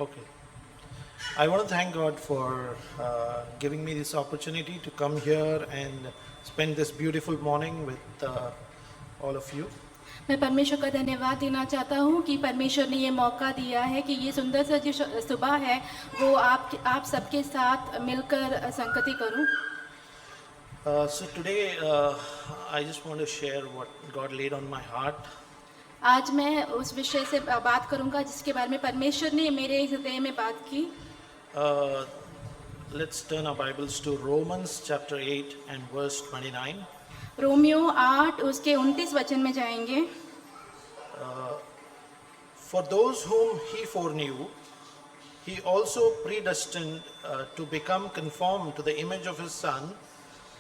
Okay. I want to thank God for giving me this opportunity to come here and spend this beautiful morning with all of you. मैं परमेश्वर का धन्यवाद देना चाहता हूँ कि परमेश्वर ने ये मौका दिया है कि ये सुंदर सा जो सुबह है वो आप सबके साथ मिलकर संगति करूँ। So today I just want to share what God laid on my heart. आज मैं उस विषय से बात करूँगा जिसके बारे में परमेश्वर ने मेरे हृदय में बात की। Let's turn our Bibles to Romans chapter 8 and verse 29. Romeo 8 उसके 29 वचन में जाएंगे। For those whom he foreknew, he also predestined to become conformed to the image of his Son,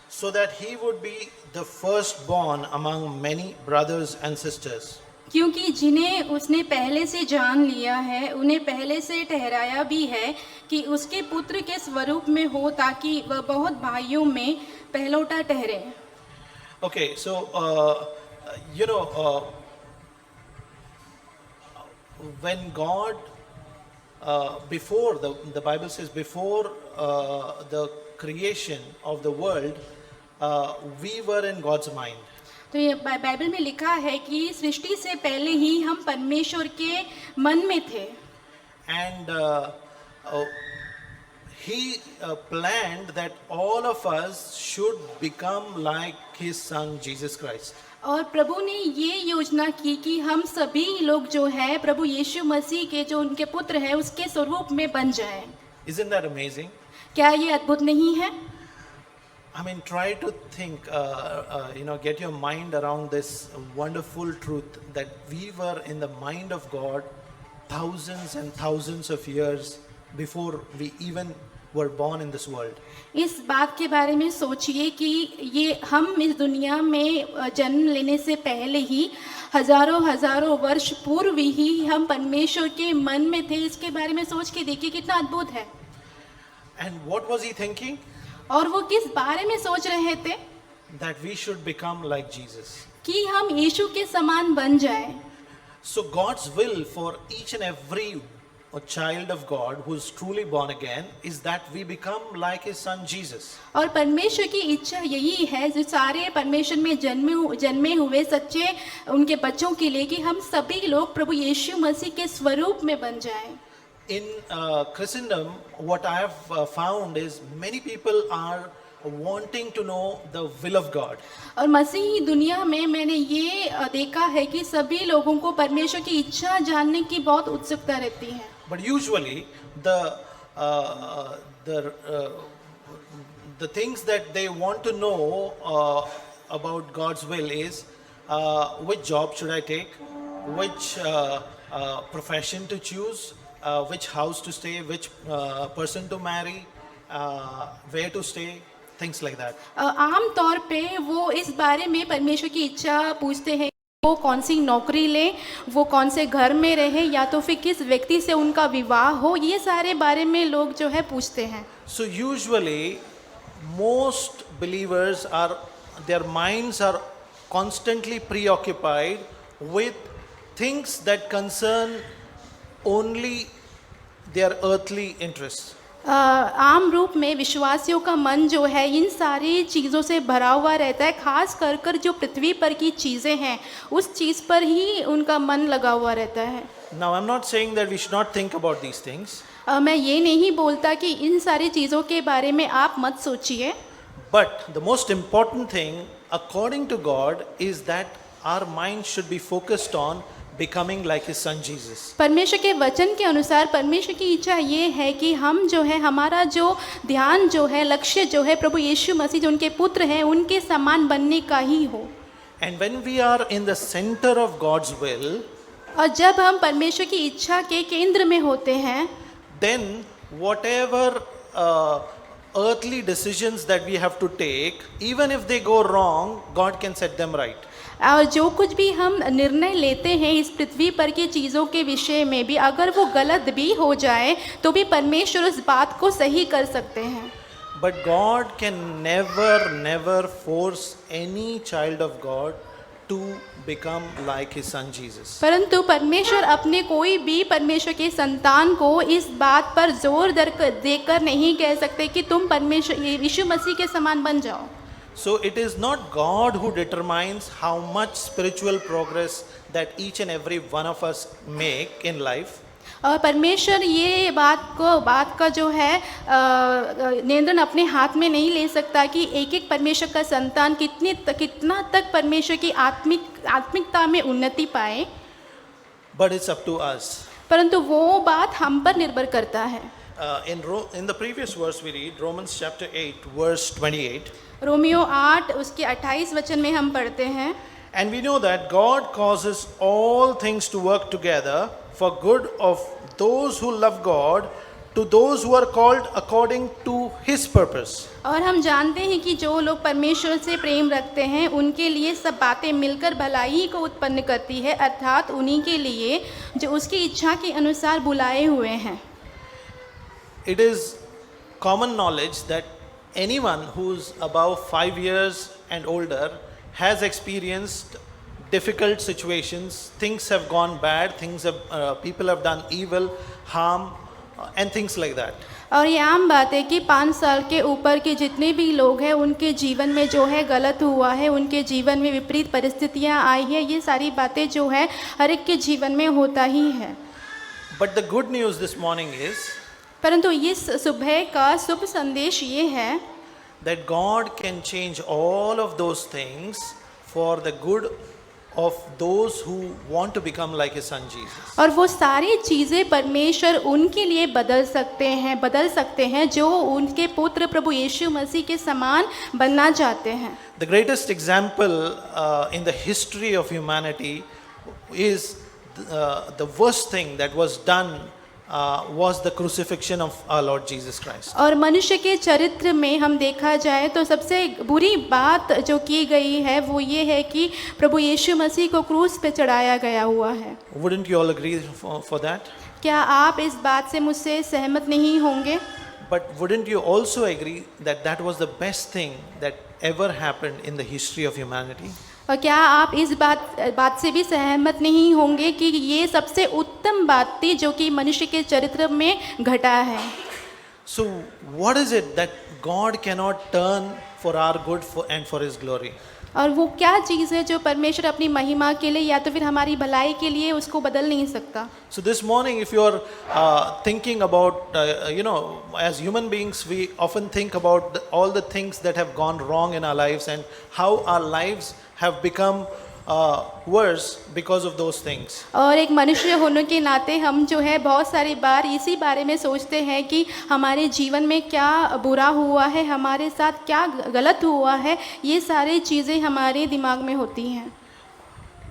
so that he would be the firstborn among many brothers and sisters. क्योंकि जिन्हें उसने पहले से जान लिया है उन्हें पहले से ठहराया भी है कि उसके पुत्र के स्वरूप में हो ताकि वह बहुत भाइयों में पहलौठा ठहरे। Okay, so when God before the Bible says before the creation of the world, we were in God's mind. तो ये बाइबल में लिखा है कि सृष्टि से पहले ही हम परमेश्वर के मन में थे। And he planned that all of us should become like his son Jesus Christ. और प्रभु ने ये योजना की कि हम सभी लोग जो है प्रभु यीशु मसीह के जो उनके पुत्र है उसके स्वरूप में बन जाएं। Isn't that amazing? क्या ये अद्भुत नहीं है? I mean, try to think, get your mind around this wonderful truth that we were in the mind of God thousands and thousands of years before we even were born in this world. इस बात के बारे में सोचिए कि ये हम इस दुनिया में जन्म लेने से पहले ही हजारों वर्ष पूर्व ही हम परमेश्वर के मन में थे। इसके बारे में सोच के देखिए कितना अद्भुत है। And what was he thinking? और वो किस बारे में सोच रहे थे? That we should become like Jesus. कि हम यीशु के समान बन जाएं। So God's will for each and every child of God who is truly born again is that we become like his son Jesus. और परमेश्वर की इच्छा यही है जो सारे परमेश्वर में जन्मे हुए सच्चे उनके बच्चों के लिए कि हम सभी लोग प्रभु यीशु मसीह के स्वरूप में बन जाएं। In Christendom, what I have found is many people are wanting to know the will of God. और मसीही दुनिया में मैंने ये देखा है कि सभी लोगों को परमेश्वर की इच्छा जानने की बहुत उत्सुकता रहती है। But usually the things that they want to know about God's will is which job should I take, which profession to choose, which house to stay, which person to marry, where to stay, things like that. आम तौर पे वो इस बारे में परमेश्वर की इच्छा पूछते हैं वो कौन सी नौकरी ले, वो कौन से घर में रहे या तो फिर किस व्यक्ति से उनका विवाह हो, ये सारे बारे में लोग जो है पूछते हैं। So usually most believers their minds are constantly preoccupied with things that concern only their earthly interests. आम रूप में विश्वासियों का मन जो है इन सारी चीज़ों से भरा हुआ रहता है, खास कर जो पृथ्वी पर की चीज़ें हैं उस चीज़ पर ही उनका मन लगा हुआ रहता है। Now I'm not saying that we should not think about these things. मैं ये नहीं बोलता कि इन सारी चीज़ों के बारे में आप मत सोचिए, But the most important thing according to God is that our mind should be focused on becoming like his son Jesus. परमेश्वर के वचन के अनुसार परमेश्वर की इच्छा ये है कि हम जो है हमारा जो ध्यान जो है लक्ष्य जो है प्रभु यीशु मसीह जो उनके पुत्र हैं उनके समान बनने का ही हो। And when we are in the center of God's will, और जब हम परमेश्वर की इच्छा के केंद्र में होते हैं then whatever earthly decisions that we have to take, even if they go wrong, God can set them right. और जो कुछ भी हम निर्णय लेते हैं इस पृथ्वी पर की चीज़ों के विषय में भी अगर वो गलत भी हो जाए तो भी परमेश्वर उस बात को सही कर सकते हैं। But God can never force any child of God to become like his son Jesus. परंतु परमेश्वर अपने कोई भी परमेश्वर के संतान को इस बात पर जोर देकर नहीं कह सकते कि तुम परमेश्वर यीशु मसीह के समान बन जाओ। So it is not God who determines how much spiritual progress that each and every one of us make in life. और परमेश्वर ये बात का जो है नियंत्रण अपने हाथ में नहीं ले सकता कि एक एक परमेश्वर का संतान कितना तक परमेश्वर की आत्मिकता में उन्नति पाए, But it's up to us. परंतु वो बात हम पर निर्भर करता है। In the previous verse we read Romans chapter 8 verse 28. Romeo 8 उसके 28 वचन में हम पढ़ते हैं, And we know that God causes all things to work together for good of those who love God, to those who are called according to his purpose. और हम जानते हैं कि जो लोग परमेश्वर से प्रेम रखते हैं उनके लिए सब बातें मिलकर भलाई को उत्पन्न करती है, अर्थात उन्हीं के लिए जो उसकी इच्छा के अनुसार बुलाए हुए हैं। It is common knowledge that anyone who's above 5 years and older has experienced difficult situations. Things have gone bad, people have done evil, harm, and things like that. और ये आम बात है कि 5 साल के ऊपर के जितने भी लोग हैं उनके जीवन में जो है गलत हुआ है, उनके जीवन में विपरीत परिस्थितियां आई है, ये सारी बातें जो है हर एक के जीवन में होता ही है। But the good news this morning is परंतु ये सुबह का शुभ संदेश ये है that God can change all of those things for the good of those who want to become like his son Jesus. और वो सारी चीज़ें परमेश्वर उनके लिए बदल सकते हैं जो उनके पुत्र प्रभु यीशु मसीह के समान बनना चाहते हैं। The greatest example in the history of humanity is the worst thing that was done was the crucifixion of our Lord Jesus Christ. और मनुष्य के चरित्र में हम देखा जाए तो सबसे बुरी बात जो की गई है वो ये है कि प्रभु यीशु मसीह को क्रूस पे चढ़ाया गया हुआ है। Wouldn't you all agree for that? क्या आप इस बात से मुझसे सहमत नहीं होंगे? But wouldn't you also agree that that was the best thing that ever happened in the history of humanity? और क्या आप इस बात से भी सहमत नहीं होंगे कि ये सबसे उत्तम बात थी जो कि मनुष्य के चरित्र में घटा है? So what is it that God cannot turn for our good and for his glory? और वो क्या चीज़ है जो परमेश्वर अपनी महिमा के लिए या तो फिर हमारी भलाई के लिए उसको बदल नहीं सकता? So this morning, if you are thinking about, as human beings, we often think about all the things that have gone wrong in our lives and how our lives have become worse because of those things. और एक मनुष्य होने के नाते हम जो है बहुत सारी बार इसी बारे में सोचते हैं कि हमारे जीवन में क्या बुरा हुआ है, हमारे साथ क्या गलत हुआ है, ये सारी चीज़ें हमारे दिमाग में होती हैं।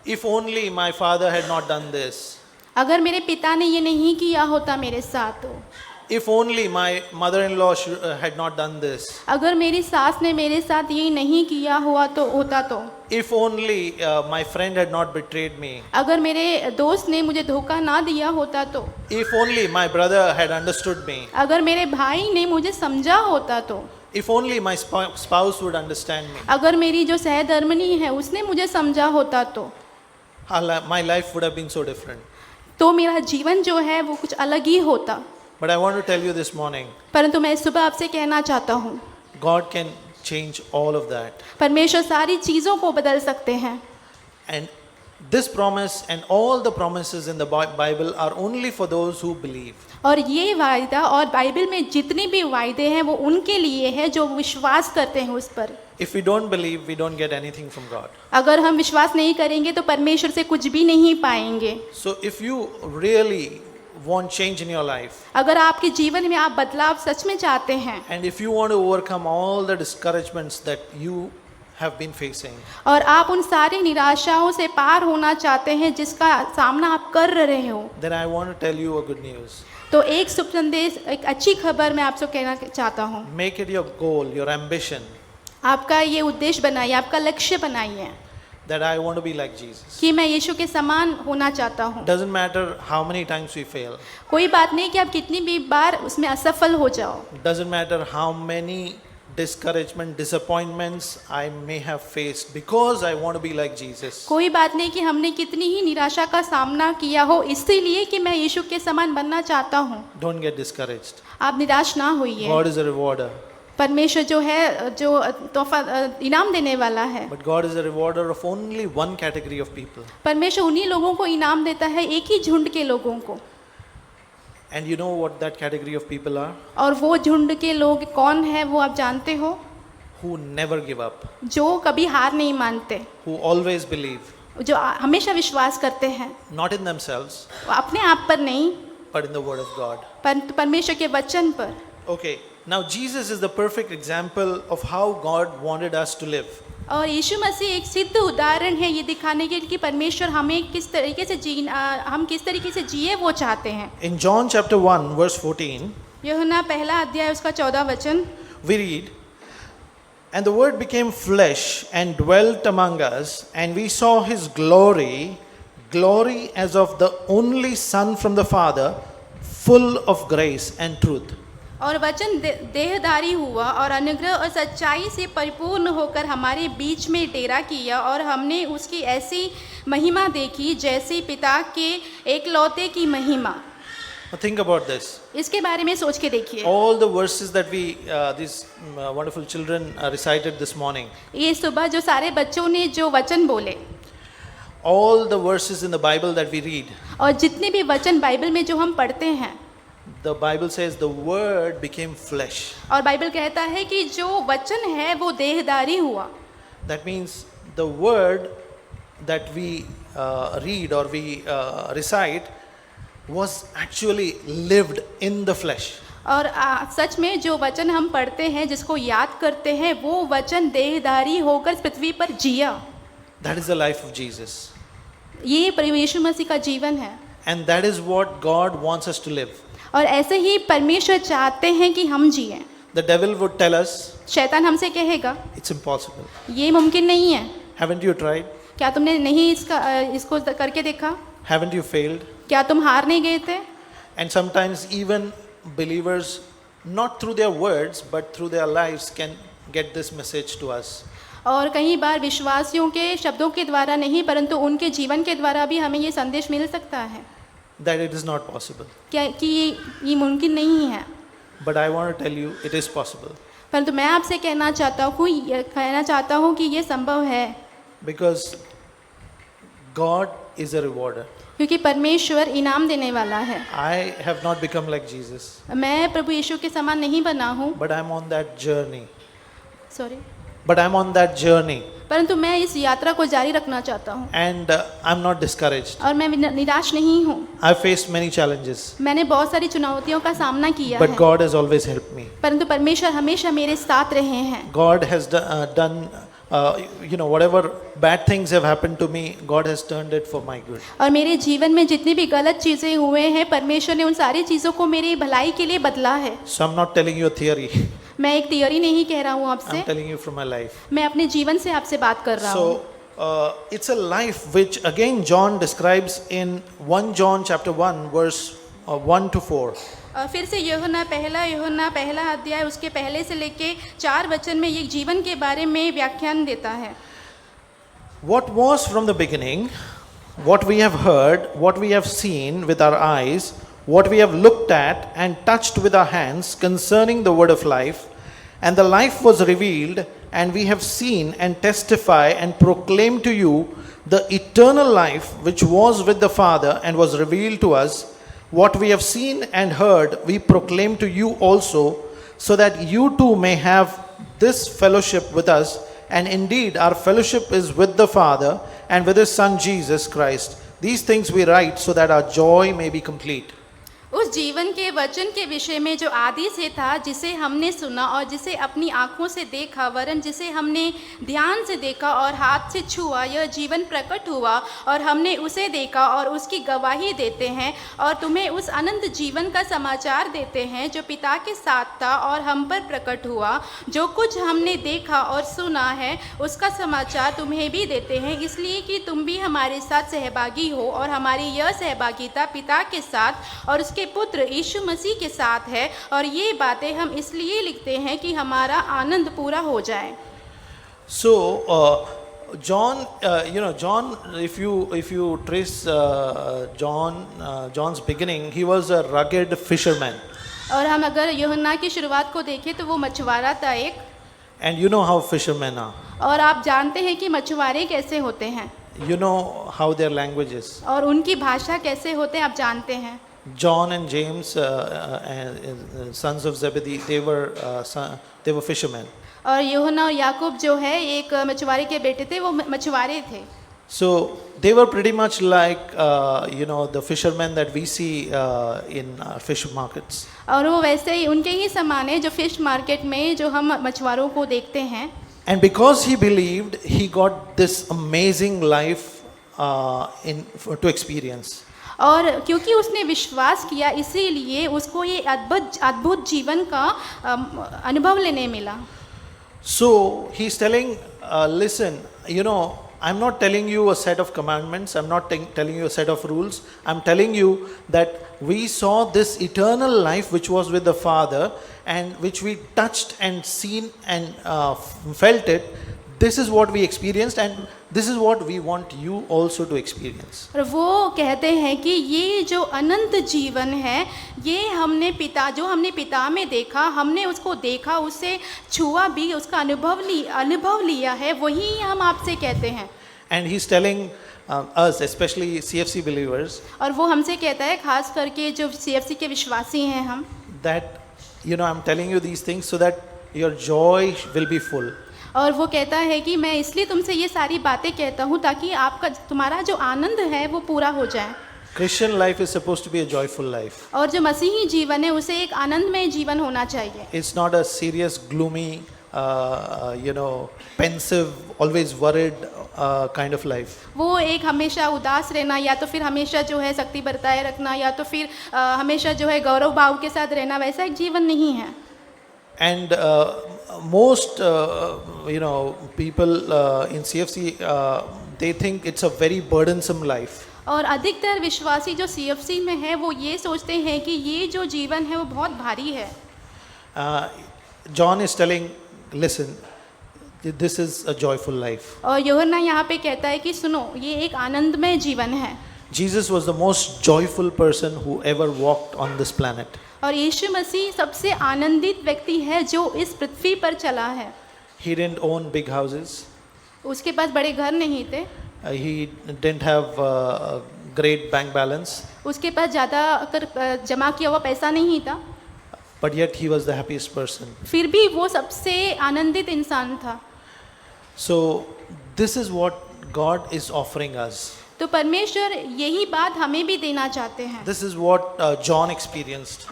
If only my father had not done this. अगर मेरे पिता ने ये नहीं किया होता मेरे साथ तो। If only my mother-in-law had not done this. अगर मेरी सास ने मेरे साथ ये नहीं किया हुआ तो होता तो। If only my friend had not betrayed me. अगर मेरे दोस्त ने मुझे धोखा ना दिया होता तो। If only my brother had understood me. अगर मेरे भाई ने मुझे समझा होता तो। If only my spouse would understand me. अगर मेरी जो सहधर्मिणी है उसने मुझे समझा होता तो। My life would have been so different. तो मेरा जीवन जो है वो कुछ अलग ही होता। But I want to tell you this morning, परंतु मैं सुबह आपसे कहना चाहता हूँ God can change all of that. परमेश्वर सारी चीज़ों को बदल सकते हैं। And this promise and all the promises in the Bible are only for those who believe. और ये वायदा और बाइबल में जितने भी वायदे हैं वो उनके लिए है जो विश्वास करते हैं उस पर। If we don't believe, we don't get anything from God. अगर हम विश्वास नहीं करेंगे तो परमेश्वर से कुछ भी नहीं पाएंगे। So if you really want change in your life, अगर आपके जीवन में आप बदलाव सच में चाहते हैं and if you want to overcome all the discouragements that you have been facing, और आप उन सारी निराशाओं से पार होना चाहते हैं जिसका सामना आप कर रहे हो, then I want to tell you a good news. तो एक शुभ संदेश, एक अच्छी खबर मैं आपसे कहना चाहता हूँ। Make it your goal, your ambition, आपका ये उद्देश्य बनाइए, आपका लक्ष्य बनाइए that I want to be like Jesus. कि मैं यीशु के समान होना चाहता हूँ। Doesn't matter how many times we fail. कोई बात नहीं कि आप कितनी भी बार उसमें असफल हो जाओ। Doesn't matter how many discouragement, disappointments I may have faced because I want to be like Jesus. कोई बात नहीं कि हमने कितनी ही निराशा का सामना किया हो इसीलिए कि मैं यीशु के समान बनना चाहता हूँ। Don't get discouraged. आप निराश ना होइए। God is a rewarder. परमेश्वर जो है जो तोहफा इनाम देने वाला है। But God is a rewarder of only one category of people. परमेश्वर उन्हीं लोगों को इनाम देता है, एक ही झुंड के लोगों को। And you know what that category of people are? और वो झुंड के लोग कौन है वो आप जानते हो? Who never give up, जो कभी हार नहीं मानते, who always believe, जो हमेशा विश्वास करते हैं, not in themselves, वो अपने आप पर नहीं but in the word of God. परमेश्वर के वचन पर। Okay, now Jesus is the perfect example of how God wanted us to live. और यीशु मसीह एक सिद्ध उदाहरण है ये दिखाने के लिए कि परमेश्वर हमें किस तरीके से हम किस तरीके से जिए वो चाहते हैं। In John chapter 1 verse 14, यूहन्ना पहला अध्याय उसका 14 वचन we read, "And the word became flesh and dwelt among us, and we saw his glory, glory as of the only Son from the Father, full of grace and truth." और वचन देहधारी हुआ और अनुग्रह और सच्चाई से परिपूर्ण होकर हमारे बीच में डेरा किया और हमने उसकी ऐसी महिमा देखी जैसे पिता के एकलौते की महिमा। Now think about this. इसके बारे में सोच के देखिए। All the verses that these wonderful children recited this morning, ये सुबह जो सारे बच्चों ने जो वचन बोले, all the verses in the Bible that we read, और जितने भी वचन बाइबल में जो हम पढ़ते हैं, the Bible says the word became flesh. और बाइबल कहता है कि जो वचन है वो देहधारी हुआ। That means the word that we read or we recite was actually lived in the flesh. और सच में जो वचन हम पढ़ते हैं जिसको याद करते हैं वो वचन देहधारी होकर पृथ्वी पर जिया। That is the life of Jesus. ये प्रभु यीशु मसीह का जीवन है। And that is what God wants us to live. और ऐसे ही परमेश्वर चाहते हैं कि हम जिएं। The devil would tell us, शैतान हमसे कहेगा it's impossible. ये मुमकिन नहीं है। Haven't you tried? क्या तुमने नहीं इसको करके देखा? Haven't you failed? क्या तुम हार नहीं गए थे? And sometimes even believers, not through their words but through their lives, can get this message to us. और कई बार विश्वासियों के शब्दों के द्वारा नहीं परंतु उनके जीवन के द्वारा भी हमें ये संदेश मिल सकता है That it is not possible. क्या कि ये मुमकिन नहीं है। But I want to tell you, it is possible. परंतु मैं आपसे कहना चाहता हूँ कि ये संभव है। Because God is a rewarder. क्योंकि परमेश्वर इनाम देने वाला है। I have not become like Jesus. मैं प्रभु यीशु के समान नहीं बना हूँ। But I'm on that journey. But I'm on that journey. परंतु मैं इस यात्रा को जारी रखना चाहता हूँ। And I'm not discouraged. और मैं निराश नहीं हूँ। I've faced many challenges. मैंने बहुत सारी चुनौतियों का सामना किया But है। God has always helped me. परंतु परमेश्वर हमेशा मेरे साथ रहे हैं। God has done, whatever bad things have happened to me, God has turned it for my good. और मेरे जीवन में जितनी भी गलत चीजें हुए हैं परमेश्वर ने उन सारी चीजों को मेरी भलाई के लिए बदला है। So I'm not telling you a theory. मैं एक थियरी नहीं कह रहा हूँ आपसे। I'm telling you from my life. मैं अपने जीवन से आपसे बात कर रहा हूँ। So it's a life which again John describes in 1 John chapter 1 verse 1 to 4. और फिर से यूहन्ना पहला अध्याय उसके पहले से लेके 4 वचन में ये जीवन के बारे में व्याख्यान देता है। What was from the beginning, what we have heard, what we have seen with our eyes, what we have looked at and touched with our hands concerning the word of life, and the life was revealed, and we have seen and testify and proclaim to you the eternal life which was with the Father and was revealed to us. What we have seen and heard, we proclaim to you also, so that you too may have this fellowship with us. And indeed, our fellowship is with the Father and with His Son Jesus Christ. These things we write so that our joy may be complete. उस जीवन के वचन के विषय में जो आदि से था, जिसे हमने सुना और जिसे अपनी आँखों से देखा, वरन जिसे हमने ध्यान से देखा और हाथ से छुआ, यह जीवन प्रकट हुआ और हमने उसे देखा और उसकी गवाही देते हैं और तुम्हें उस अनंत जीवन का समाचार देते हैं जो पिता के साथ था और हम पर प्रकट हुआ। जो कुछ हमने देखा और सुना है उसका समाचार तुम्हें भी देते हैं, इसलिए कि तुम भी हमारे साथ सहभागी हो और हमारी यह सहभागिता पिता के साथ और उसके पुत्र यीशु मसीह के साथ है और ये बातें हम इसलिए लिखते हैं कि हमारा आनंद पूरा हो जाए। So, John, John, if you trace John's beginning, he was a rugged fisherman, और हम अगर यूहन्ना की शुरुआत को देखें तो वो मछुआरा था एक, and you know how fishermen are. और आप जानते हैं कि मछुआरे कैसे होते हैं You know how their language is. और उनकी भाषा कैसे होते हैं आप जानते हैं। John and James, sons of Zebedee, they were fishermen. और यूहन्ना और याकूब जो है एक मछुआरे के बेटे थे, वो मछुआरे थे। So they were pretty much like the fishermen that we see in fish markets. और वो वैसे ही उनके ही समान है जो फिश मार्केट में जो हम मछुआरों को देखते हैं। And because he believed, he got this amazing life to experience. और क्योंकि उसने विश्वास किया इसीलिए उसको ये अद्भुत जीवन का अनुभव लेने मिला। So he's telling, listen, I'm not telling you a set of commandments. I'm not telling you a set of rules. I'm telling you that we saw this eternal life which was with the Father and which we touched and seen and felt it. This is what we experienced and this is what we want you also to experience. और वो कहते हैं कि ये जो अनंत जीवन है ये हमने पिता में देखा, हमने उसको देखा, उसे छुआ भी, उसका अनुभव लिया है, वही हम आपसे कहते हैं। And he's telling us, especially CFC believers, और वो हमसे कहता है खास करके जो CFC के विश्वासी हैं हम, that I'm telling you these things so that your joy will be full. और वो कहता है कि मैं इसलिए तुमसे ये सारी बातें कहता हूँ ताकि तुम्हारा जो आनंद है वो पूरा हो जाए। Christian life is supposed to be a joyful life. और जो मसीही जीवन है उसे एक आनंदमय जीवन होना चाहिए। It's not a serious, gloomy, pensive, always worried kind of life. वो एक हमेशा उदास रहना या तो फिर हमेशा जो है शक्ति बरताए रखना या तो फिर हमेशा जो है गौरव भाव के साथ रहना, वैसा एक जीवन नहीं है। And most people in CFC they think it's a very burdensome life. और अधिकतर विश्वासी जो CFC में है वो ये सोचते हैं कि ये जो जीवन है वो बहुत भारी है। John is telling, listen, this is a joyful life. और यूहन्ना यहाँ पे कहता है कि सुनो, ये एक आनंदमय जीवन है। Jesus was the most joyful person who ever walked on this planet. और यीशु मसीह सबसे आनंदित व्यक्ति है जो इस पृथ्वी पर चला है। He didn't own big houses. उसके पास बड़े घर नहीं थे। He didn't have a great bank balance. उसके पास ज़्यादा जमा किया हुआ पैसा नहीं था। But yet he was the happiest person. फिर भी वो सबसे आनंदित इंसान था। So this is what God is offering us. तो परमेश्वर यही बात हमें भी देना चाहते हैं। This is what John experienced.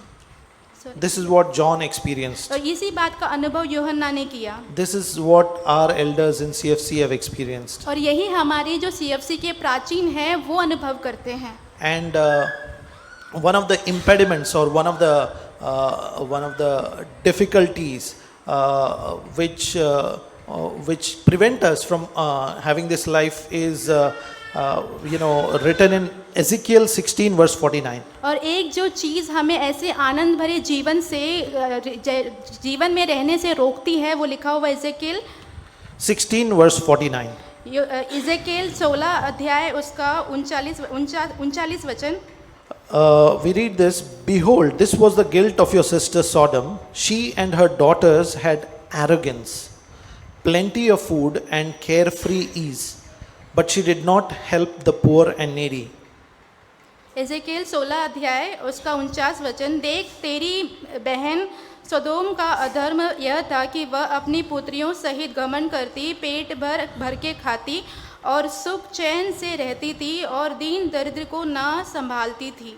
This is what John experienced. और इसी बात का अनुभव यूहन्ना ने किया। This is what our elders in CFC have experienced. और यही हमारे जो CFC के प्राचीन हैं वो अनुभव करते हैं। And one of the impediments or one of the difficulties which prevent us from having this life is written in Ezekiel 16 verse 49. और एक जो चीज़ हमें ऐसे आनंद भरे जीवन में रहने से रोकती है वो लिखा हुआ एजेकियल 16 verse 49. एजेकियल 16 अध्याय उसका 39 वचन। We read this, behold, this was the guilt of your sister Sodom. She and her daughters had arrogance, plenty of food and carefree ease, but she did not help the poor and needy. Ezekiel 16 अध्याय उसका 49 वचन, देख तेरी बहन सदोम का अधर्म यह था कि वह अपनी पुत्रियों सहित घमंड करती, पेट भर के खाती और सुख चैन से रहती थी और दीन दरिद्र को ना संभालती थी।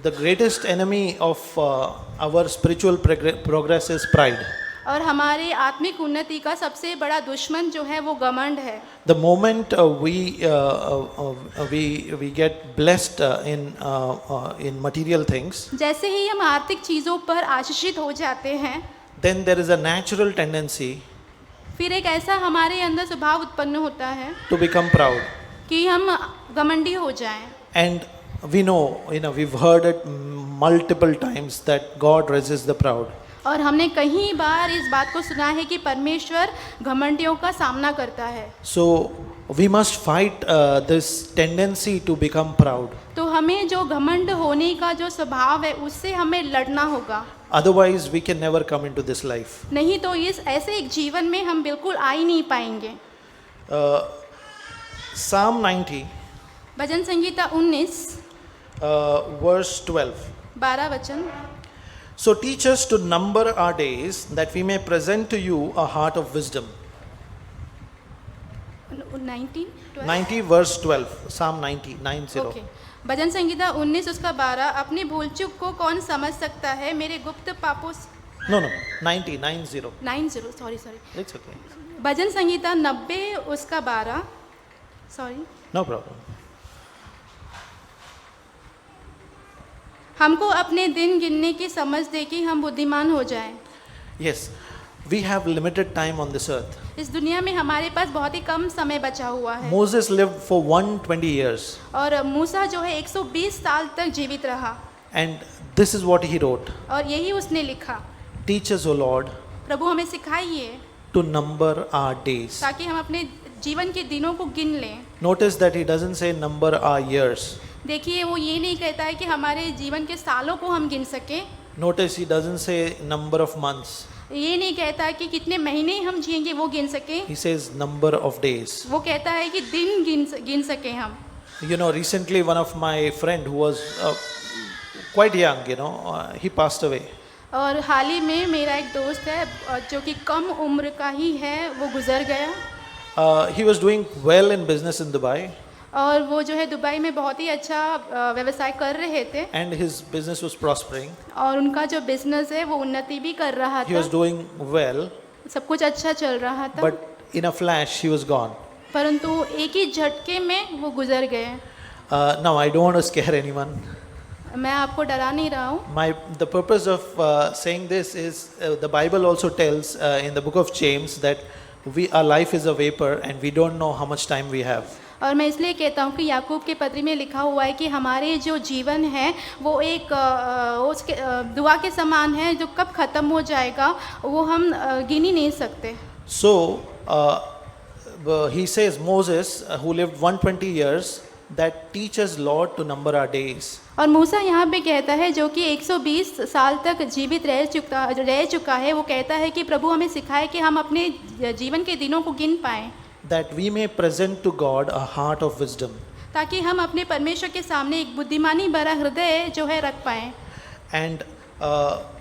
The greatest enemy of our spiritual progress is pride. और हमारे आत्मिक उन्नति का सबसे बड़ा दुश्मन जो है वो घमंड है। The moment we get blessed in material things, जैसे ही हम आर्थिक चीज़ों पर आशीषित हो जाते हैं, then there is a natural tendency फिर एक ऐसा हमारे अंदर स्वभाव उत्पन्न होता है to become proud. कि हम घमंडी हो जाएं। And we know, we've heard it multiple times that God resists the proud. और हमने कई बार इस बात को सुना है कि परमेश्वर घमंडियों का सामना करता है। So we must fight this tendency to become proud. तो हमें जो घमंड होने का जो स्वभाव है उससे हमें लड़ना होगा, Otherwise, we can never come into this life. नहीं तो इस ऐसे एक जीवन में हम बिल्कुल आ ही नहीं पाएंगे। Psalm 90, भजन संगीता 19 verse 12. 12 वचन। So teach us to number our days, that we may present to you a heart of wisdom. 19 90 verse 12. Psalm 90, 90. Okay. भजन संगीता 19 उसका 12, अपनी भूल चूक को कौन समझ सकता है, मेरे गुप्त पापों No, 90, 90. 90 sorry It's okay. भजन संगीता 90 उसका 12 सॉरी। No problem. हमको अपने दिन गिनने की समझ दे कि हम बुद्धिमान हो जाएं। Yes, we have limited time on this earth. इस दुनिया में हमारे पास बहुत ही कम समय बचा हुआ है। Moses lived for 120 years. और मूसा जो है 120 साल तक जीवित रहा। And this is what he wrote. और यही उसने लिखा, Teach us, O Lord, प्रभु हमें सिखाइए to number our days. ताकि हम अपने जीवन के दिनों को गिन लें। Notice that he doesn't say number our years. देखिए वो ये नहीं कहता है कि हमारे जीवन के सालों को हम गिन सकें। Notice he doesn't say number of months. ये नहीं कहता है कि कितने महीने हम जिएंगे वो गिन सकें। He says number of days. वो कहता है कि दिन गिन सकें हम। Recently one of my friend who was quite young, he passed away. और हाल ही में मेरा एक दोस्त है जो कि कम उम्र का ही है, वो गुजर गया। He was doing well in business in Dubai. और वो जो है दुबई में बहुत ही अच्छा व्यवसाय कर रहे थे। And his business was prospering. और उनका जो बिजनेस है वो उन्नति भी कर रहा He था, was doing well, सब कुछ अच्छा चल रहा था। but in a flash he was gone. परंतु एक ही झटके में वो गुजर गए। Now I don't want to scare anyone. मैं आपको डरा नहीं रहा हूँ। The purpose of saying this is the Bible also tells in the book of James that our life is a vapor and we don't know how much time we have. और मैं इसलिए कहता हूँ कि याकूब के पत्री में लिखा हुआ है कि हमारे जो जीवन है वो एक उसके दुआ के समान है, जो कब ख़त्म हो जाएगा वो हम गिन ही नहीं सकते। So he says Moses, who lived 120 years, that teaches Lord to number our days. और मूसा यहाँ पे कहता है जो कि 120 साल तक जीवित रह चुका है, वो कहता है कि प्रभु हमें सिखाए कि हम अपने जीवन के दिनों को गिन पाएं, That we may present to God a heart of wisdom. ताकि हम अपने परमेश्वर के सामने एक बुद्धिमानी भरा हृदय जो है रख पाएं। And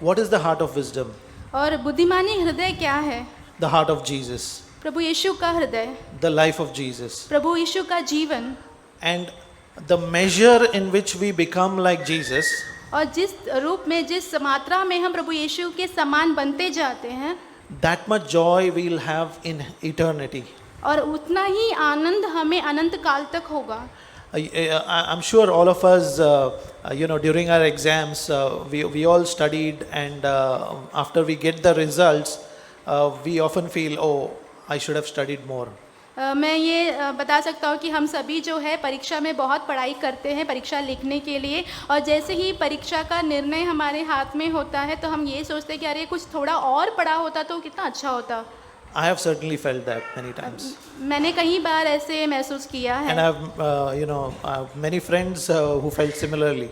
what is the heart of wisdom? और बुद्धिमानी हृदय क्या है? The heart of Jesus. प्रभु यीशु का हृदय, The life of Jesus. प्रभु यीशु का जीवन। And the measure in which we become like Jesus, और जिस रूप में, जिस मात्रा में हम प्रभु यीशु के समान बनते जाते हैं, that much joy we'll have in eternity. और उतना ही आनंद हमें अनंत काल तक होगा। I'm sure all of us, during our exams, we all studied, and after we get the results, we often feel, oh, I should have studied more. मैं ये बता सकता हूँ कि हम सभी जो है परीक्षा में बहुत पढ़ाई करते हैं परीक्षा लिखने के लिए, और जैसे ही परीक्षा का निर्णय हमारे हाथ में होता है तो हम ये सोचते हैं कि अरे कुछ थोड़ा और पढ़ा होता तो कितना अच्छा होता। I have certainly felt that many times. मैंने कई बार ऐसे महसूस किया है। And I have many friends who felt similarly.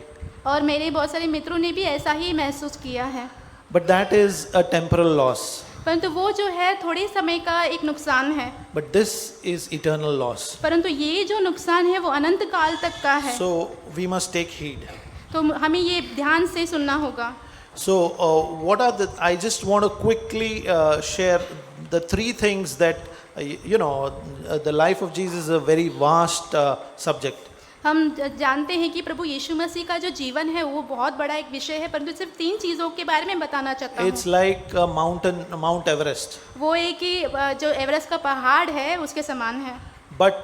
और मेरे बहुत सारे मित्रों ने भी ऐसा ही महसूस किया है। But that is a temporal loss. परंतु वो जो है थोड़े समय का एक नुकसान है। But this is eternal loss. परंतु ये जो नुकसान है वो अनंत काल तक का है। So we must take heed. तो हमें ये ध्यान से सुनना होगा। So I just want to quickly share the three things that, the life of Jesus is a very vast subject. हम जानते हैं कि प्रभु यीशु मसीह का जो जीवन है वो बहुत बड़ा एक विषय है, परंतु सिर्फ 3 चीज़ों के बारे में बताना चाहता हूँ। It's like Mount Everest. वो एक ही जो एवरेस्ट का पहाड़ है उसके समान है। But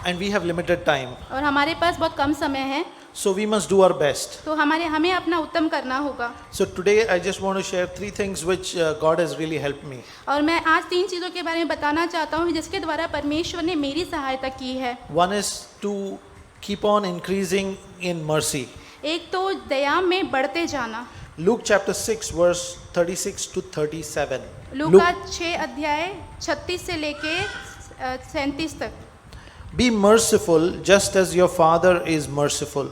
and we have limited time. और हमारे पास बहुत कम समय है। So we must do our best. तो हमें अपना उत्तम करना होगा। So today I just want to share 3 things which God has really helped me. और मैं आज 3 चीज़ों के बारे में बताना चाहता हूँ जिसके द्वारा परमेश्वर ने मेरी सहायता की है। One is to keep on increasing in mercy. एक तो दया में बढ़ते जाना। Luke chapter 6 verse 36 to 37. लूका 6 अध्याय 36 से लेके 37 तक। Be merciful just as your Father is merciful.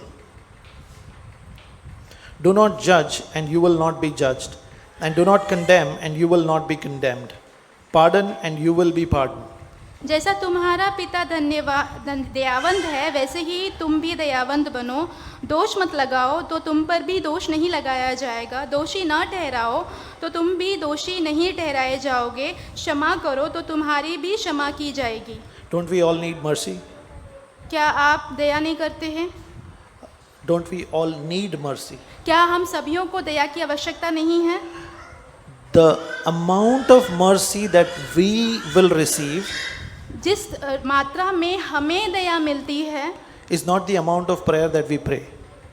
Do not judge and you will not be judged. And do not condemn and you will not be condemned. Pardon and you will be pardoned. जैसा तुम्हारा पिता दयावंत है वैसे ही तुम भी दयावंत बनो। दोष मत लगाओ तो तुम पर भी दोष नहीं लगाया जाएगा। दोषी न ठहराओ तो तुम भी दोषी नहीं ठहराए जाओगे। क्षमा करो तो तुम्हारी भी क्षमा की जाएगी। Don't we all need mercy? क्या आप दया नहीं करते हैं? Don't we all need mercy? क्या हम सभियों को दया की आवश्यकता नहीं है? The amount of mercy that we will receive जिस मात्रा में हमें दया मिलती है is not the amount of prayer that we pray.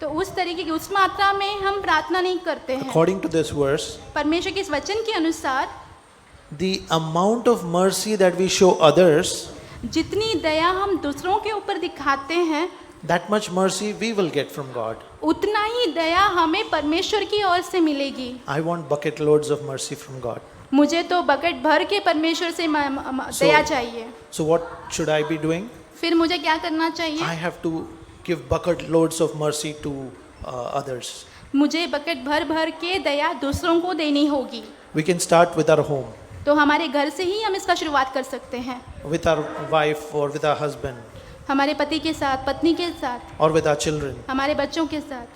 तो उस तरीके की उस मात्रा में हम प्रार्थना नहीं करते हैं। According to this verse, परमेश्वर के इस वचन के अनुसार the amount of mercy that we show others, जितनी दया हम दूसरों के ऊपर दिखाते हैं that much mercy we will get from God. उतना ही दया हमें परमेश्वर की ओर से मिलेगी। I want bucket loads of mercy from God. मुझे तो बकेट भर के परमेश्वर से दया चाहिए। So what should I be doing? फिर मुझे क्या करना चाहिए? I have to give bucket loads of mercy to others. मुझे बकेट भर भर के दया दूसरों को देनी होगी। We can start with our home, तो हमारे घर से ही हम इसका शुरुआत कर सकते हैं। with our wife or with our husband, हमारे पति के साथ, पत्नी के साथ, or with our children, हमारे बच्चों के साथ,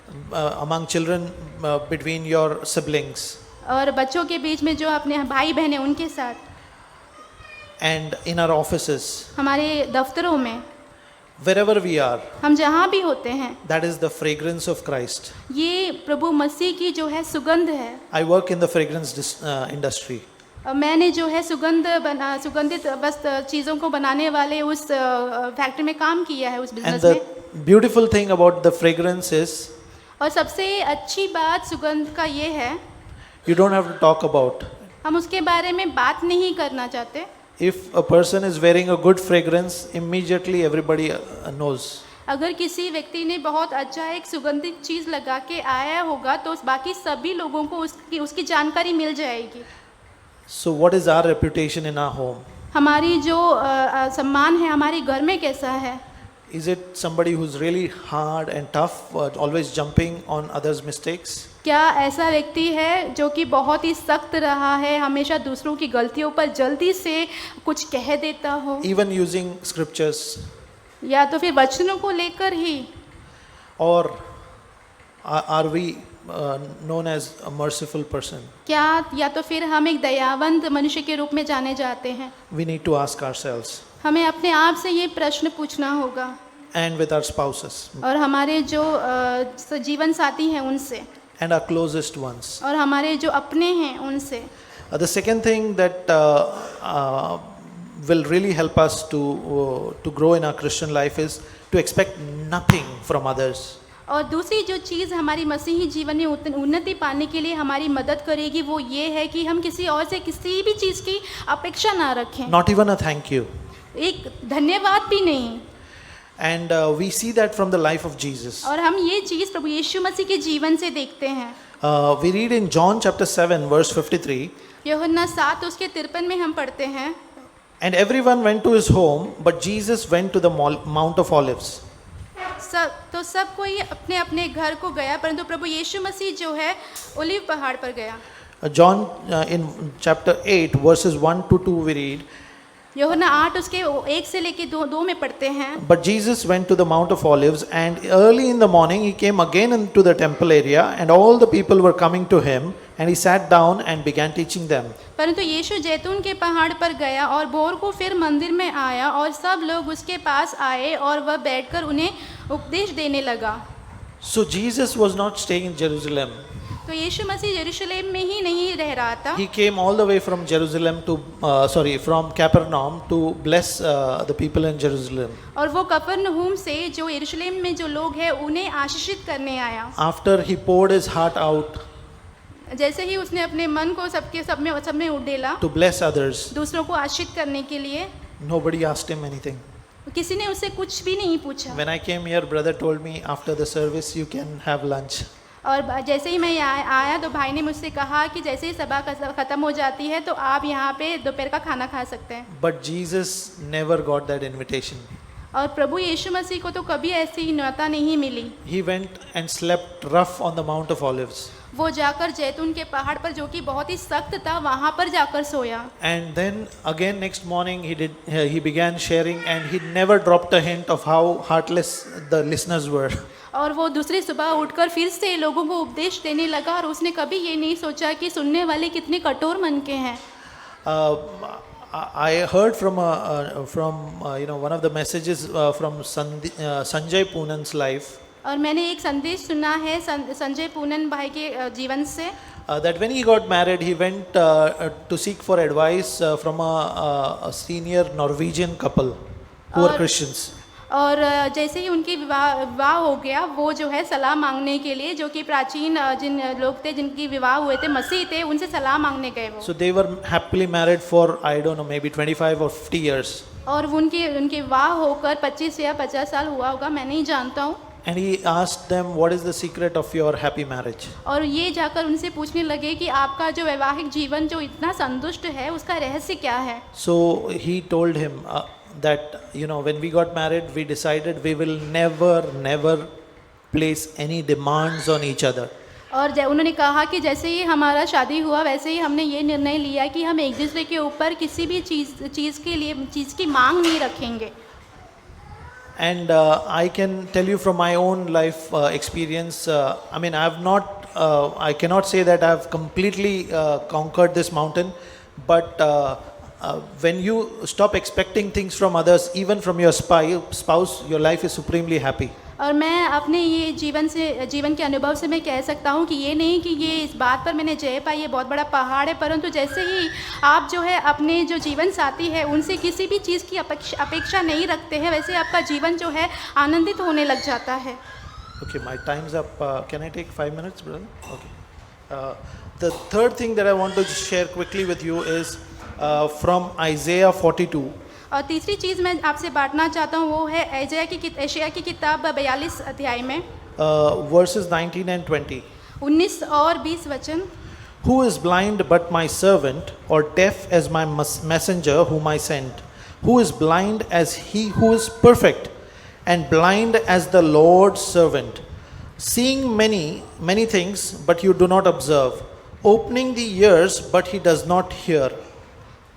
among children, between your siblings, और बच्चों के बीच में जो अपने भाई बहन हैं उनके साथ, and in our offices, हमारे दफ्तरों में, wherever we are. हम जहाँ भी होते हैं, That is the fragrance of Christ. ये प्रभु मसीह की जो है सुगंध है। I work in the fragrance industry. मैंने जो है सुगंधित वस्त्र चीज़ों को बनाने वाले उस फैक्ट्री में काम किया है, उस And बिजनेस the में। beautiful thing about the fragrance is और सबसे अच्छी बात सुगंध का ये है, you don't have to talk about. हम उसके बारे में बात नहीं करना चाहते। If a person is wearing a good fragrance, immediately everybody knows. अगर किसी व्यक्ति ने बहुत अच्छा एक सुगंधित चीज़ लगा के आया होगा तो बाकी सभी लोगों को उसकी जानकारी मिल जाएगी। So what is our reputation in our home? हमारी जो सम्मान है हमारे घर में कैसा है? Is it somebody who's really hard and tough, always jumping on others' mistakes? क्या ऐसा व्यक्ति है जो कि बहुत ही सख्त रहा है, हमेशा दूसरों की गलतियों पर जल्दी से कुछ कह देता हो, Even using scriptures? या तो फिर वचनों को लेकर ही? Or are we known as a merciful person? क्या या तो फिर हम एक दयावंत मनुष्य के रूप में जाने जाते हैं? We need to ask ourselves. हमें अपने आप से ये प्रश्न पूछना होगा, And with our spouses और हमारे जो जीवन साथी हैं उनसे, and our closest ones. और हमारे जो अपने हैं उनसे। The second thing that will really help us to grow in our Christian life is to expect nothing from others. और दूसरी जो चीज़ हमारी मसीही जीवन में उन्नति पाने के लिए हमारी मदद करेगी वो ये है कि हम किसी और से किसी भी चीज़ की अपेक्षा ना रखें, Not even a thank you. एक धन्यवाद भी नहीं। And we see that from the life of Jesus. और हम ये चीज़ प्रभु यीशु मसीह के जीवन से देखते हैं। We read in John chapter 7 verse 53. यूहन्ना 7 उसके 53 में हम पढ़ते हैं, And everyone went to his home, but Jesus went to the Mount of Olives. सब कोई अपने अपने घर को गया, परंतु प्रभु यीशु मसीह जो है ओलिव पहाड़ पर गया। John in chapter 8 verses 1 to 2 we read. यूहन्ना 8 उसके 1 से लेके 2 में पढ़ते हैं। But Jesus went to the Mount of Olives, and early in the morning he came again into the temple area, and all the people were coming to him, and he sat down and began teaching them. परंतु यीशु जैतून के पहाड़ पर गया और भोर को फिर मंदिर में आया और सब लोग उसके पास आए और वह बैठकर उन्हें उपदेश देने लगा। So Jesus was not staying in Jerusalem. तो यीशु मसीह यरूशलेम में ही नहीं रह रहा था। He came all the way from Jerusalem to from Capernaum to bless the people in Jerusalem. और वो कफरनहूम से जो यरूशलेम में जो लोग हैं उन्हें आशीषित करने आया। After he poured his heart out जैसे ही उसने अपने मन को सब में उड़ेला to bless others, दूसरों को आशीषित करने के लिए, nobody asked him anything. किसी ने उससे कुछ भी नहीं पूछा। When I came here, brother told me after the service you can have lunch. और जैसे ही मैं यहाँ आया तो भाई ने मुझसे कहा कि जैसे ही सभा ख़त्म हो जाती है तो आप यहाँ पे दोपहर का खाना खा सकते हैं। But Jesus never got that invitation. और प्रभु यीशु मसीह को तो कभी ऐसी न्योता नहीं मिली। He went and slept rough on the Mount of Olives. वो जाकर जैतून के पहाड़ पर, जो कि बहुत ही सख्त था, वहाँ पर जाकर सोया। And then again next morning he began sharing, and he never dropped a hint of how heartless the listeners were. और वो दूसरी सुबह उठकर फिर से लोगों को उपदेश देने लगा और उसने कभी ये नहीं सोचा कि सुनने वाले कितने कठोर मन के हैं। I heard from one of the messages from Sanjay Poonan's life. और मैंने एक संदेश सुना है संजय पूनन भाई के जीवन से, That when he got married, he went to seek for advice from a senior Norwegian couple who were Christians. और जैसे ही उनकी विवाह हो गया, वो जो है सलाह मांगने के लिए, जो कि प्राचीन जिन लोग थे जिनकी विवाह हुए थे, मसीह थे, उनसे सलाह मांगने गए वो। So they were happily married for, I don't know, maybe 25 or 50 years. और उनके विवाह होकर 25 या 50 साल हुआ होगा, मैं नहीं जानता हूँ। And he asked them, what is the secret of your happy marriage? और ये जाकर उनसे पूछने लगे कि आपका जो वैवाहिक जीवन जो इतना संतुष्ट है, उसका रहस्य क्या है। So he told him that when we got married, we decided we will never place any demands on each other. और उन्होंने कहा कि जैसे ही हमारा शादी हुआ, वैसे ही हमने ये निर्णय लिया कि हम एक दूसरे के ऊपर किसी भी चीज़ की मांग नहीं रखेंगे। And I can tell you from my own life experience, I cannot say that I have completely conquered this mountain, but when you stop expecting things from others, even from your spouse, your life is supremely happy. और मैं अपने ये जीवन के अनुभव से मैं कह सकता हूँ कि ये नहीं कि ये इस बात पर मैंने जय पाई, ये बहुत बड़ा पहाड़ है, परंतु जैसे ही आप जो है अपने जो जीवन साथी है उनसे किसी भी चीज़ की अपेक्षा नहीं रखते हैं, वैसे आपका जीवन जो है आनंदित होने लग जाता है। Okay, my time's up. Can I take 5 minutes, brother? Okay. The third thing that I want to share quickly with you is from Isaiah 42. और तीसरी चीज़ मैं आपसे बांटना चाहता हूँ, वो है एशिया की किताब 42 अध्याय में verses 19 and 20. 19 और 20 वचन। Who is blind but my servant, or deaf as my messenger whom I sent? Who is blind as he who is perfect, and blind as the Lord's servant? Seeing many things, but you do not observe. Opening the ears, but he does not hear.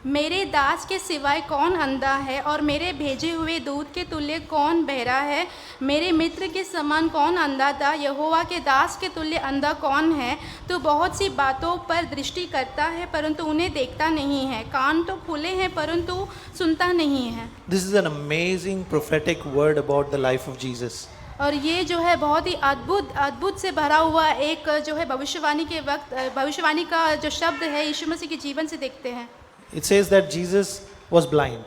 मेरे दास के सिवाय कौन अंधा है, और मेरे भेजे हुए दूत के तुल्य कौन बहरा है? मेरे मित्र के समान कौन अंधा था? यहोवा के दास के तुल्य अंधा कौन है? तो बहुत सी बातों पर दृष्टि करता है, परंतु उन्हें देखता नहीं है। कान तो खुले हैं, परंतु सुनता नहीं है। This is an amazing prophetic word about the life of Jesus. और ये जो है बहुत ही अद्भुत से भरा हुआ एक जो है भविष्यवाणी का जो शब्द है यीशु मसीह के जीवन से देखते हैं। It says that Jesus was blind.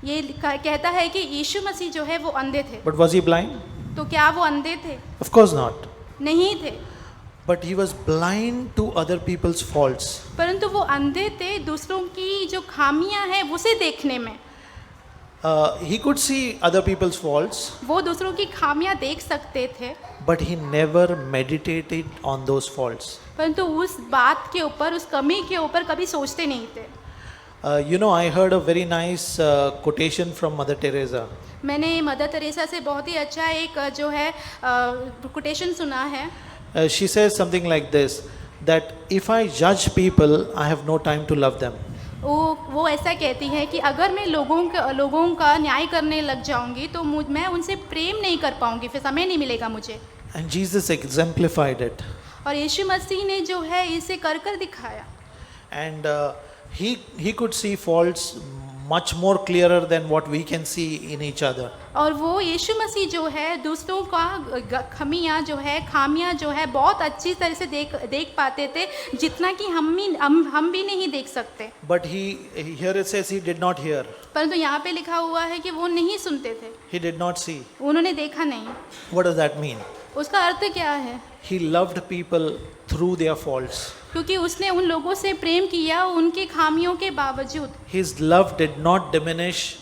ये कहता है कि यीशु मसीह जो है वो अंधे थे। But was he blind? तो क्या वो अंधे थे? Of course not. नहीं थे। But he was blind to other people's faults. परंतु वो अंधे थे दूसरों की जो खामियां हैं उसे देखने में। He could see other people's faults. वो दूसरों की खामियां देख सकते थे। But he never meditated on those faults. परंतु उस बात के ऊपर, उस कमी के ऊपर कभी सोचते नहीं थे। I heard a very nice quotation from Mother Teresa. मैंने मदर तेरेसा से बहुत ही अच्छा एक जो है कोटेशन सुना है। She says something like this, that if I judge people, I have no time to love them. वो ऐसा कहती है कि अगर मैं लोगों का न्याय करने लग जाऊंगी तो मैं उनसे प्रेम नहीं कर पाऊंगी, फिर समय नहीं मिलेगा मुझे। And Jesus exemplified it. और यीशु मसीह ने जो है इसे कर दिखाया। And he could see faults much more clearer than what we can see in each other. और वो यीशु मसीह जो है दूसरों का खामियां जो है बहुत अच्छी तरह से देख पाते थे, जितना कि हम भी नहीं देख सकते। But here it says he did not hear. परंतु यहाँ पे लिखा हुआ है कि वो नहीं सुनते थे। He did not see. उन्होंने देखा नहीं। What does that mean? उसका अर्थ क्या है? He loved people through their faults. क्योंकि उसने उन लोगों से प्रेम किया उनकी खामियों के बावजूद। His love did not diminish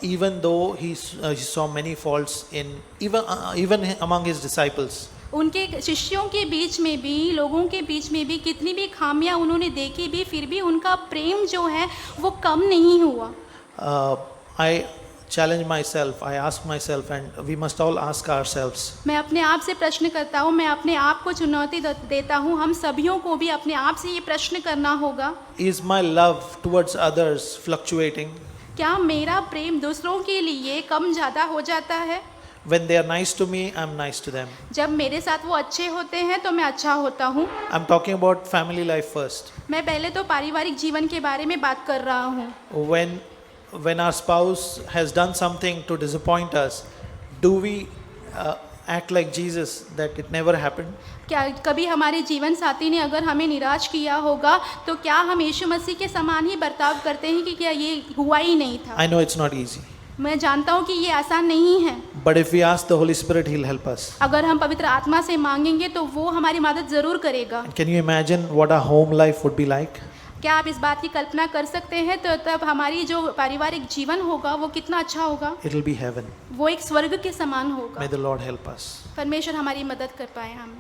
even though he saw many faults in even among his disciples. उनके शिष्यों के बीच में भी, लोगों के बीच में भी कितनी भी खामियां उन्होंने देखी भी, फिर भी उनका प्रेम जो है वो कम नहीं हुआ. I challenge myself, I ask myself, and we must all ask ourselves. मैं अपने आप से प्रश्न करता हूँ, मैं अपने आप को चुनौती देता हूँ, हम सभियों को भी अपने आप से ये प्रश्न करना होगा. Is my love towards others fluctuating? क्या मेरा प्रेम दूसरों के लिए कम ज़्यादा हो जाता है? When they are nice to me, I'm nice to them. जब मेरे साथ वो अच्छे होते हैं तो मैं अच्छा होता हूँ. I'm talking about family life first. मैं पहले तो पारिवारिक जीवन के बारे में बात कर रहा हूँ. When our spouse has done something to disappoint us, do we act like Jesus that it never happened? क्या कभी हमारे जीवन साथी ने अगर हमें निराश किया होगा तो क्या हम यीशु मसीह के समान ही बर्ताव करते हैं कि क्या ये हुआ ही नहीं था? I know it's not easy. मैं जानता हूँ कि ये आसान नहीं है. But if we ask the Holy Spirit, He'll help us. अगर हम पवित्र आत्मा से मांगेंगे तो वो हमारी मदद ज़रूर करेगा. And can you imagine what our home life would be like? क्या आप इस बात की कल्पना कर सकते हैं तो तब हमारी जो पारिवारिक जीवन होगा वो कितना अच्छा होगा? It'll be heaven. वो एक स्वर्ग के समान होगा. May the Lord help us. परमेश्वर हमारी मदद कर पाए हमें.